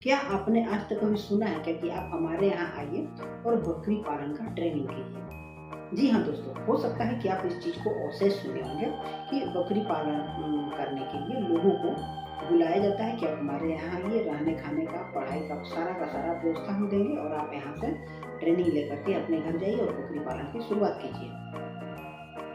क्या आपने आज तक कभी सुना है क्या कि आप हमारे यहाँ आइए और बकरी पालन का ट्रेनिंग कीजिए? जी हाँ दोस्तों, हो सकता है कि आप इस चीज़ को अवश्य सुने होंगे कि बकरी पालन करने के लिए लोगों को बुलाया जाता है कि आप हमारे यहाँ आइए, रहने खाने का, पढ़ाई का सारा व्यवस्था हम देंगे और आप यहाँ से ट्रेनिंग लेकर के अपने घर जाइए और बकरी पालन की शुरुआत कीजिए।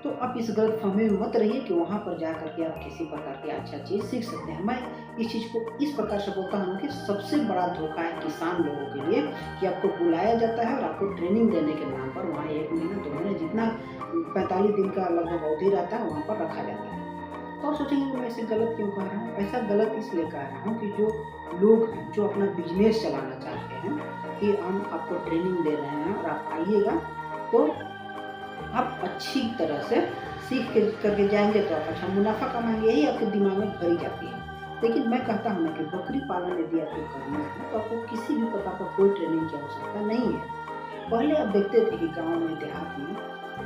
तो आप इस गलतफ़हमी में मत रहिए कि वहाँ पर जा कर के आप किसी प्रकार की अच्छा चीज़ सीख सकते हैं। मैं इस चीज़ को इस प्रकार से बोलता हूँ कि सबसे बड़ा धोखा है किसान लोगों के लिए कि आपको बुलाया जाता है और आपको ट्रेनिंग देने के नाम पर वहाँ 1 महीना, 2 महीने जितना 45 दिन का लगभग अवधि रहता है वहाँ पर रखा जाता है। तो आप सोचेंगे कि मैं ऐसे गलत क्यों कह रहा हूँ? ऐसा गलत इसलिए कह रहा हूँ कि जो लोग हैं, जो अपना बिज़नेस चलाना चाहते हैं कि हम आपको ट्रेनिंग दे रहे हैं और आप आइएगा, तो आप अच्छी तरह से सीख के करके जाएँगे तो आप अच्छा मुनाफ़ा कमाएँगे, यही आपके दिमाग में भरी जाती है। लेकिन मैं कहता हूँ ना कि बकरी पालन यदि आपको करना है तो आपको किसी भी प्रकार का कोई ट्रेनिंग की आवश्यकता नहीं है। पहले आप देखते थे कि गाँव में, देहात में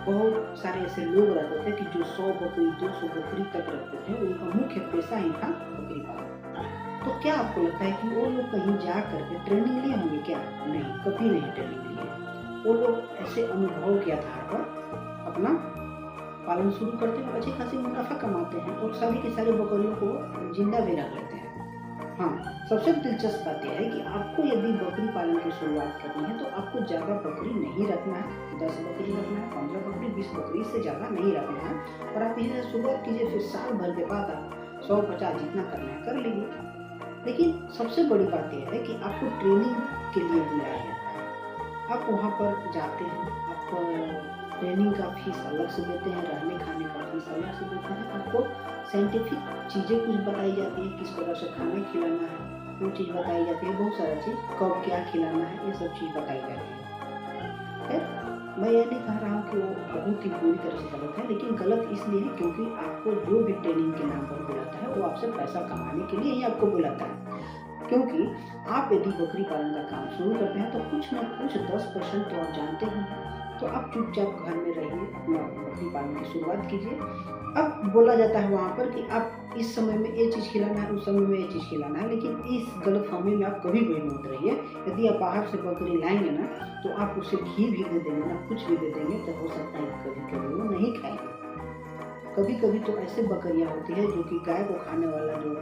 बहुत सारे ऐसे लोग रहते थे कि जो 100 बकरी, 200 बकरी तक रखते थे, उनका मुख्य पेशा ही था बकरी पालन। तो क्या आपको लगता है कि वो लोग कहीं जा कर के ट्रेनिंग लिए होंगे क्या? नहीं, कभी नहीं ट्रेनिंग लिए। वो लोग ऐसे अनुभव के आधार पर अपना पालन शुरू करते हैं और अच्छी खासी मुनाफ़ा कमाते हैं और सारी की सारी बकरियों को ज़िंदा भी रख लेते हैं। हाँ, सबसे दिलचस्प बात यह है कि आपको यदि बकरी पालन की शुरुआत करनी है तो आपको ज़्यादा बकरी नहीं रखना है, 10 बकरी रखना है, 15 बकरी, 20 बकरी, इससे ज़्यादा नहीं रखना है और आप इसे शुरुआत कीजिए, फिर साल भर के बाद आप 100-50 जितना करना है कर लीजिए। लेकिन सबसे बड़ी बात यह है कि आपको ट्रेनिंग के लिए बुलाया जाता है। आप वहाँ पर जाते हैं, आप ट्रेनिंग का फ़ीस अलग से देते हैं, रहने खाने का फ़ीस अलग से देते हैं। आपको साइंटिफिक चीज़ें कुछ बताई जाती हैं, किस प्रकार से खाना खिलाना है, वो चीज़ बताई जाती है, बहुत सारा चीज़, कब क्या खिलाना है, ये सब चीज़ बताई जाती है। खैर, मैं ये नहीं कह रहा हूँ कि वो बहुत ही पूरी तरह से गलत है, लेकिन गलत इसलिए है क्योंकि आपको जो भी ट्रेनिंग के नाम पर बुलाता है, वो आपसे पैसा कमाने के लिए ही आपको बुलाता है। क्योंकि आप यदि बकरी पालन का काम शुरू करते हैं तो कुछ ना कुछ 10% तो आप जानते ही हैं। तो आप चुपचाप घर में रहिए, अपना बकरी पालन की शुरुआत कीजिए। अब बोला जाता है वहाँ पर कि आप इस समय में ये चीज़ खिलाना है, उस समय में ये चीज़ खिलाना है, लेकिन इस गलतफ़हमी में आप कभी भी मत रहिए। यदि आप बाहर से बकरी लाएँगे ना, तो आप उसे घी भी दे देंगे ना, कुछ भी दे देंगे, तो हो सकता है कभी-कभी वो नहीं खाएगी। कभी-कभी तो ऐसे बकरियाँ होती हैं जो कि गाय को खाने वाला जो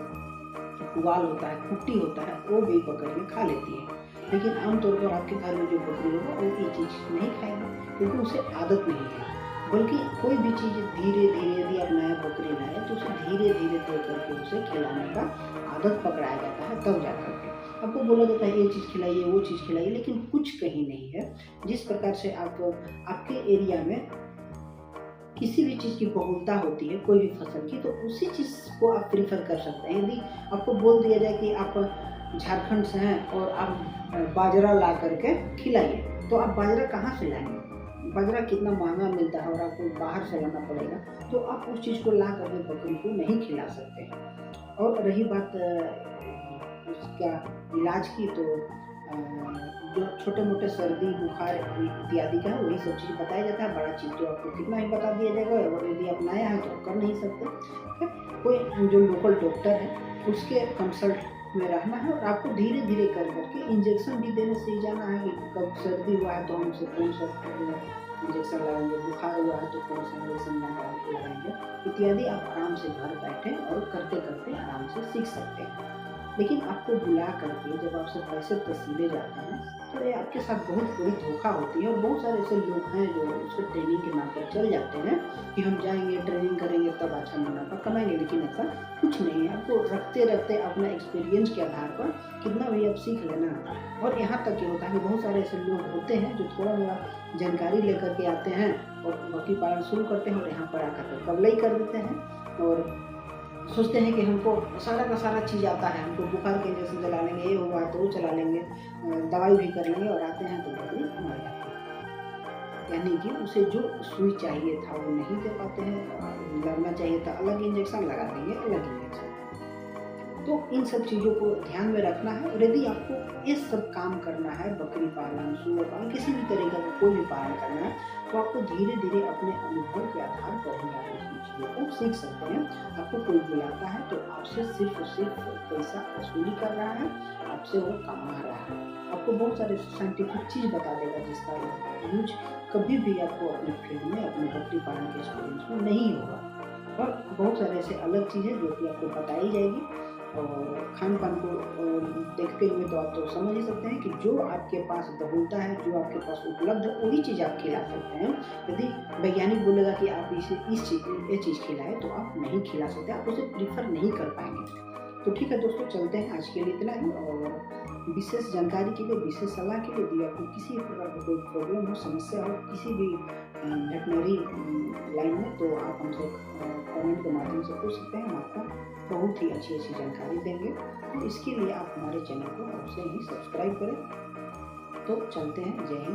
पुआल होता है, कुट्टी होता है, वो भी बकरियाँ खा लेती हैं। लेकिन आमतौर पर आपके घर में जो बकरी होगा वो ये चीज़ नहीं खाएगी क्योंकि उसे आदत नहीं है। बल्कि कोई भी चीज़ धीरे-धीरे यदि आप नया बकरी लाएँ तो उसे धीरे-धीरे दे करके उसे खिलाने का आदत पकड़ाया जाता है तब जाकर के। आपको बोला जाता है ये चीज़ खिलाइए, वो चीज़ खिलाइए, लेकिन कुछ कहीं नहीं है। जिस प्रकार से आप आपके एरिया में किसी भी चीज़ की बहुलता होती है, कोई भी फसल की, तो उसी चीज़ को आप प्रेफ़र कर सकते हैं। यदि आपको बोल दिया जाए कि आप झारखंड से हैं और आप बाजरा ला कर के खिलाइए, तो आप बाजरा कहाँ से लाएँगे? बाजरा कितना महँगा मिलता है और आपको बाहर से लाना पड़ेगा, तो आप उस चीज़ को ला कर के बकरी को नहीं खिला सकते। और रही बात उसका इलाज की, तो जो छोटे-मोटे सर्दी, बुखार इत्यादि का है वही सब चीज़ बताया जाता है, बड़ा चीज़ तो आपको कितना ही बता दिया जाएगा और यदि आप नया है तो आप कर नहीं सकते। फिर कोई जो लोकल डॉक्टर है उसके कंसल्ट में रहना है और आपको धीरे-धीरे कर के इंजेक्शन भी देने सीख जाना है कि कब सर्दी हुआ है तो हम उसे कौन-सा इंजेक्शन लगाएँगे, बुखार हुआ है तो कौन-सा इंजेक्शन लगाएँगे, इत्यादि आप आराम से घर बैठे और करते-करते आराम से सीख सकते हैं। लेकिन आपको बुला करके जब आपसे पैसे वसूले जाते हैं, तो ये आपके साथ बहुत बड़ी धोखा होती है और बहुत सारे ऐसे लोग हैं जो उसको ट्रेनिंग के नाम पर चले जाते हैं कि हम जाएँगे, ट्रेनिंग करेंगे तब अच्छा मुनाफ़ा कमाएँगे, लेकिन ऐसा कुछ नहीं है। आपको रखते-रखते अपना एक्सपीरियंस के आधार पर कितना भी आप सीख लेना। और यहाँ तक ये होता है कि बहुत सारे ऐसे लोग होते हैं जो थोड़ा-मोड़ा जानकारी लेकर के आते हैं और बकरी पालन शुरू करते हैं और यहाँ पर आकर के कबलाई कर देते हैं और सोचते हैं कि हमको सारा का सारा चीज़ आता है, हमको बुखार के इंजेक्शन चला लेंगे, ये हुआ तो वो चला लेंगे, दवाई भी कर लेंगे और आते हैं तो बकरी मर जाती है। यानी कि उसे जो सुई चाहिए था वो नहीं दे पाते हैं, लगना चाहिए था अलग इंजेक्शन, लगा देंगे अलग इंजेक्शन। तो इन सब चीज़ों को ध्यान में रखना है। और यदि आपको ये सब काम करना है, बकरी पालन, सूअर पालन, किसी भी तरह का कोई भी पालन करना है, तो आपको धीरे-धीरे अपने अनुभव के आधार पर ही आप इसकी चीज़ों को सीख सकते हैं। आपको कोई बुलाता है तो आपसे सिर्फ़ और सिर्फ़ पैसा वसूली कर रहा है, आपसे वो कमा रहा है। आपको बहुत सारे साइंटिफिक चीज़ बता देगा जिसका यूज़ कभी भी आपको अपने फील्ड में, अपने बकरी पालन के एक्सपीरियंस में नहीं होगा। और बहुत सारे ऐसे अलग चीज़ें जो कि आपको बताई जाएगी। और खान-पान को देखते हुए तो आप तो समझ ही सकते हैं कि जो आपके पास बहुलता है, जो आपके पास उपलब्ध है, वही चीज़ आप खिला सकते हैं। यदि वैज्ञानिक बोलेगा कि आप इसे ये चीज़ खिलाएँ, तो आप नहीं खिला सकते, आप उसे प्रेफ़र नहीं कर पाएँगे। तो ठीक है दोस्तों, चलते हैं, आज के लिए इतना ही। और विशेष जानकारी के लिए, विशेष सलाह के लिए, यदि आपको किसी प्रकार का कोई प्रॉब्लम हो, समस्या हो किसी भी वेटनरी लाइन में, तो आप हमसे कमेंट के माध्यम से पूछ सकते हैं। हम आपको बहुत ही अच्छी-अच्छी जानकारी देंगे। तो इसके लिए आप हमारे चैनल को अवश्य ही सब्सक्राइब करें। तो चलते हैं, जय हिंद।